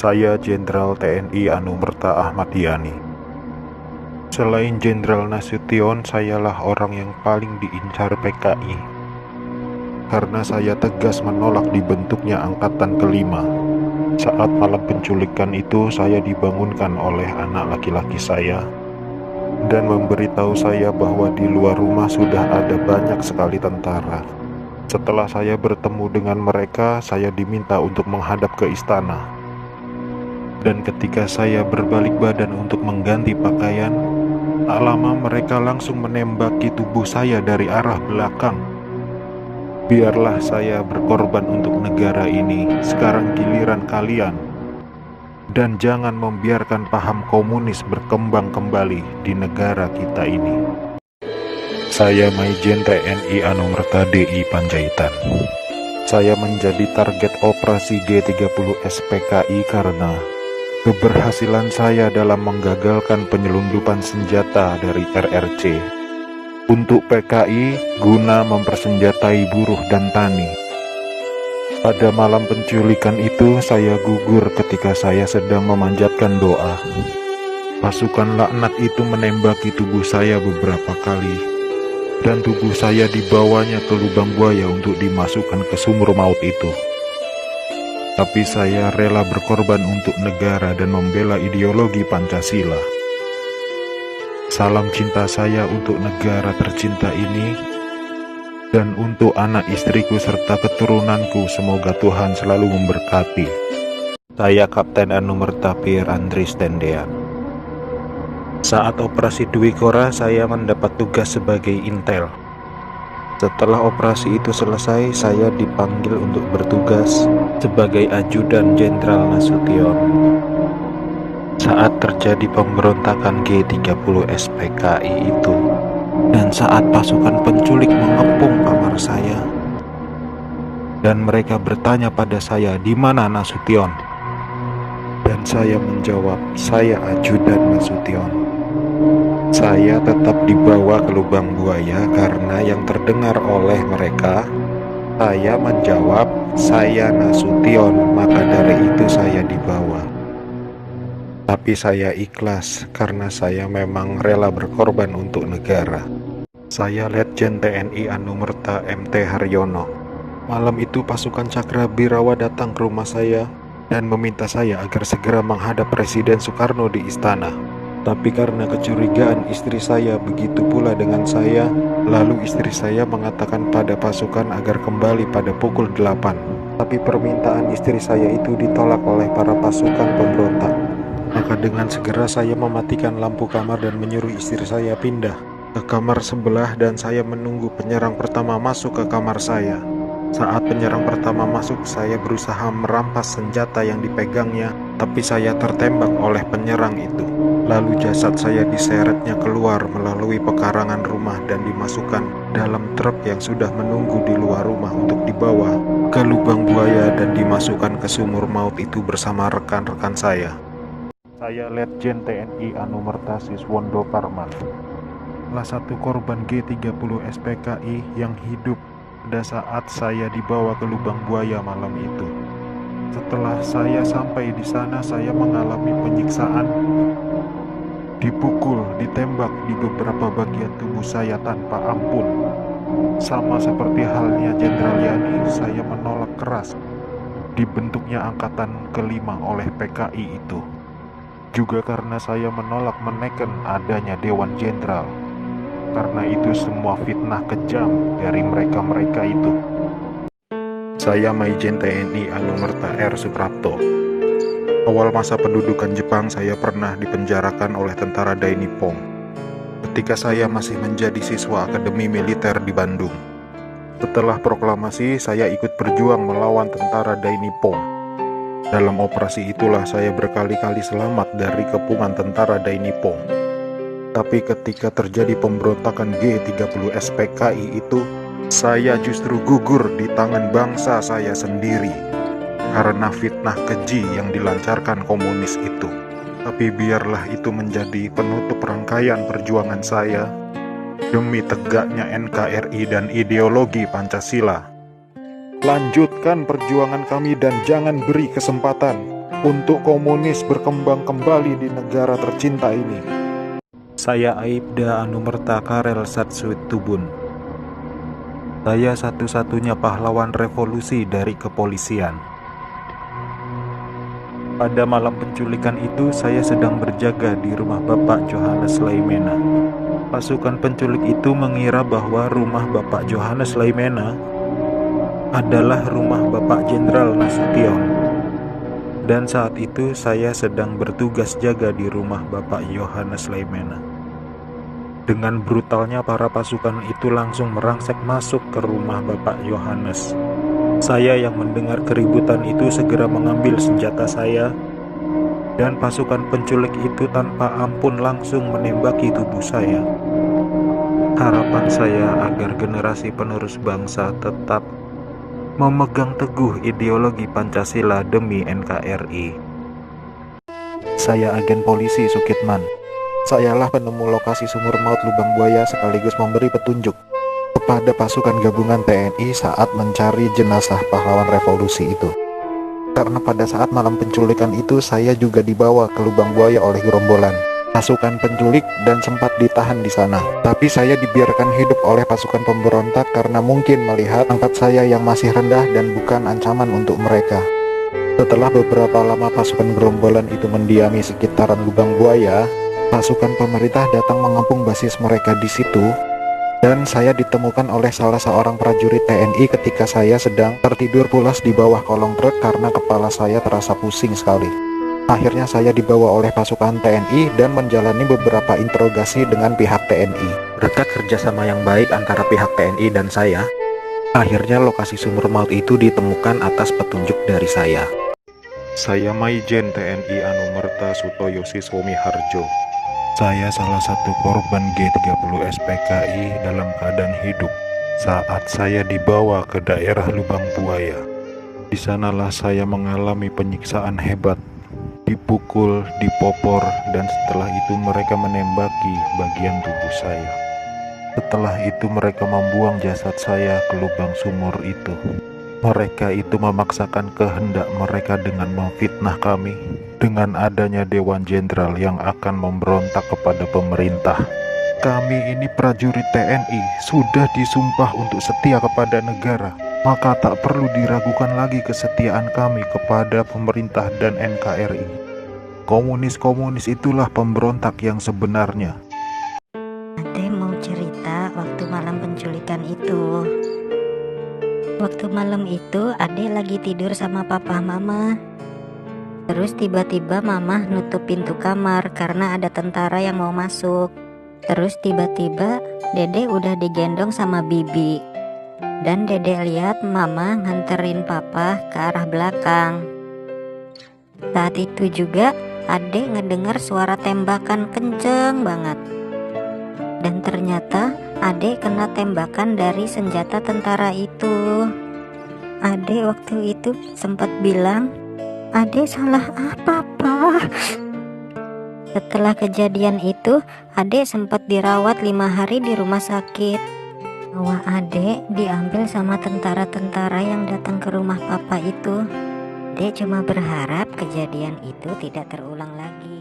Saya Jenderal TNI Anumerta Ahmad Yani. Selain Jenderal Nasution, sayalah orang yang paling diincar PKI. Karena saya tegas menolak dibentuknya Angkatan Kelima. Saat malam penculikan itu, saya dibangunkan oleh anak laki-laki saya dan memberitahu saya bahwa di luar rumah sudah ada banyak sekali tentara. Setelah saya bertemu dengan mereka, saya diminta untuk menghadap ke istana. Dan ketika saya berbalik badan untuk mengganti pakaian, tak lama mereka langsung menembaki tubuh saya dari arah belakang. Biarlah saya berkorban untuk negara ini, sekarang giliran kalian. Dan jangan membiarkan paham komunis berkembang kembali di negara kita ini. Saya Maijen TNI Anumerta DI Panjaitan. Saya menjadi target operasi G30 SPKI karena keberhasilan saya dalam menggagalkan penyelundupan senjata dari RRC untuk PKI guna mempersenjatai buruh dan tani. Pada malam penculikan itu, saya gugur ketika saya sedang memanjatkan doa. Pasukan laknat itu menembaki tubuh saya beberapa kali, dan tubuh saya dibawanya ke lubang buaya untuk dimasukkan ke sumur maut itu. Tapi saya rela berkorban untuk negara dan membela ideologi Pancasila. Salam cinta saya untuk negara tercinta ini, dan untuk anak istriku serta keturunanku, semoga Tuhan selalu memberkati. Saya Kapten Anumerta Pierre Andries Tendean. Saat operasi Dwi Kora, saya mendapat tugas sebagai intel. Setelah operasi itu selesai, saya dipanggil untuk bertugas sebagai ajudan Jenderal Nasution. Saat terjadi pemberontakan G30 SPKI itu, dan saat pasukan penculik mengepung kamar saya, dan mereka bertanya pada saya, "Di mana Nasution?" Dan saya menjawab, "Saya ajudan Nasution." Saya tetap dibawa ke lubang buaya karena yang terdengar oleh mereka, saya menjawab, "Saya Nasution, maka dari itu saya dibawa." Tapi saya ikhlas karena saya memang rela berkorban untuk negara. Saya Letjen TNI Anumerta MT Haryono. Malam itu pasukan Cakra Birawa datang ke rumah saya dan meminta saya agar segera menghadap Presiden Soekarno di istana. Tapi karena kecurigaan istri saya begitu pula dengan saya, lalu istri saya mengatakan pada pasukan agar kembali pada pukul 8. Tapi permintaan istri saya itu ditolak oleh para pasukan pemberontak. Maka dengan segera saya mematikan lampu kamar dan menyuruh istri saya pindah ke kamar sebelah, dan saya menunggu penyerang pertama masuk ke kamar saya. Saat penyerang pertama masuk, saya berusaha merampas senjata yang dipegangnya, tapi saya tertembak oleh penyerang itu. Lalu jasad saya diseretnya keluar melalui pekarangan rumah dan dimasukkan dalam truk yang sudah menunggu di luar rumah untuk dibawa ke lubang buaya dan dimasukkan ke sumur maut itu bersama rekan-rekan saya. Saya Letjen TNI Anumerta Siswondo Parman, salah satu korban G30 SPKI yang hidup pada saat saya dibawa ke lubang buaya malam itu. Setelah saya sampai di sana, saya mengalami penyiksaan, dipukul, ditembak di beberapa bagian tubuh saya tanpa ampun. Sama seperti halnya Jenderal Yani, saya menolak keras dibentuknya Angkatan Kelima oleh PKI itu. Juga karena saya menolak meneken adanya Dewan Jenderal. Karena itu semua fitnah kejam dari mereka-mereka itu. Saya Maijen TNI Anumerta R. Suprapto. Awal masa pendudukan Jepang, saya pernah dipenjarakan oleh tentara Dai Nippon ketika saya masih menjadi siswa Akademi Militer di Bandung. Setelah proklamasi, saya ikut berjuang melawan tentara Dai Nippon. Dalam operasi itulah saya berkali-kali selamat dari kepungan tentara Dai Nippon. Tapi ketika terjadi pemberontakan G30 SPKI itu, saya justru gugur di tangan bangsa saya sendiri karena fitnah keji yang dilancarkan komunis itu. Tapi biarlah itu menjadi penutup rangkaian perjuangan saya demi tegaknya NKRI dan ideologi Pancasila. Lanjutkan perjuangan kami dan jangan beri kesempatan untuk komunis berkembang kembali di negara tercinta ini. Saya Aibda Anumerta Karel Satsuit Tubun. Saya satu-satunya pahlawan revolusi dari kepolisian. Pada malam penculikan itu, saya sedang berjaga di rumah Bapak Johannes Laimena. Pasukan penculik itu mengira bahwa rumah Bapak Johannes Laimena adalah rumah Bapak Jenderal Nasution. Dan saat itu saya sedang bertugas jaga di rumah Bapak Johannes Laimena. Dengan brutalnya para pasukan itu langsung merangsek masuk ke rumah Bapak Johannes. Saya yang mendengar keributan itu segera mengambil senjata saya, dan pasukan penculik itu tanpa ampun langsung menembaki tubuh saya. Harapan saya agar generasi penerus bangsa tetap memegang teguh ideologi Pancasila demi NKRI. Saya agen polisi Sukitman. Sayalah penemu lokasi sumur maut lubang buaya sekaligus memberi petunjuk kepada pasukan gabungan TNI saat mencari jenazah pahlawan revolusi itu. Karena pada saat malam penculikan itu saya juga dibawa ke lubang buaya oleh gerombolan pasukan penculik dan sempat ditahan di sana. Tapi saya dibiarkan hidup oleh pasukan pemberontak karena mungkin melihat pangkat saya yang masih rendah dan bukan ancaman untuk mereka. Setelah beberapa lama pasukan gerombolan itu mendiami sekitaran lubang buaya, pasukan pemerintah datang mengepung basis mereka di situ, dan saya ditemukan oleh salah seorang prajurit TNI ketika saya sedang tertidur pulas di bawah kolong truk karena kepala saya terasa pusing sekali. Akhirnya saya dibawa oleh pasukan TNI dan menjalani beberapa interogasi dengan pihak TNI. Berkat kerjasama yang baik antara pihak TNI dan saya, akhirnya lokasi sumur maut itu ditemukan atas petunjuk dari saya. Saya Maijen TNI Anumerta Sutoyo Siswomi Harjo. Saya salah satu korban G30 SPKI dalam keadaan hidup saat saya dibawa ke daerah lubang buaya. Di sanalah saya mengalami penyiksaan hebat, dipukul, dipopor, dan setelah itu mereka menembaki bagian tubuh saya. Setelah itu mereka membuang jasad saya ke lubang sumur itu. Mereka itu memaksakan kehendak mereka dengan memfitnah kami dengan adanya Dewan Jenderal yang akan memberontak kepada pemerintah. Kami ini prajurit TNI sudah disumpah untuk setia kepada negara, maka tak perlu diragukan lagi kesetiaan kami kepada pemerintah dan NKRI. Komunis-komunis itulah pemberontak yang sebenarnya. Ade mau cerita waktu malam penculikan itu. Waktu malam itu Ade lagi tidur sama papa mama. Terus tiba-tiba mama nutup pintu kamar karena ada tentara yang mau masuk. Terus tiba-tiba Dede udah digendong sama bibi. Dan Dede lihat mama nganterin papa ke arah belakang. Saat itu juga Ade ngedengar suara tembakan kenceng banget. Dan ternyata Ade kena tembakan dari senjata tentara itu. Ade waktu itu sempat bilang, "Ade salah apa, Pak?" Setelah kejadian itu, Ade sempat dirawat 5 hari di rumah sakit. Nyawa Ade diambil sama tentara-tentara yang datang ke rumah papa itu. Ade cuma berharap kejadian itu tidak terulang lagi.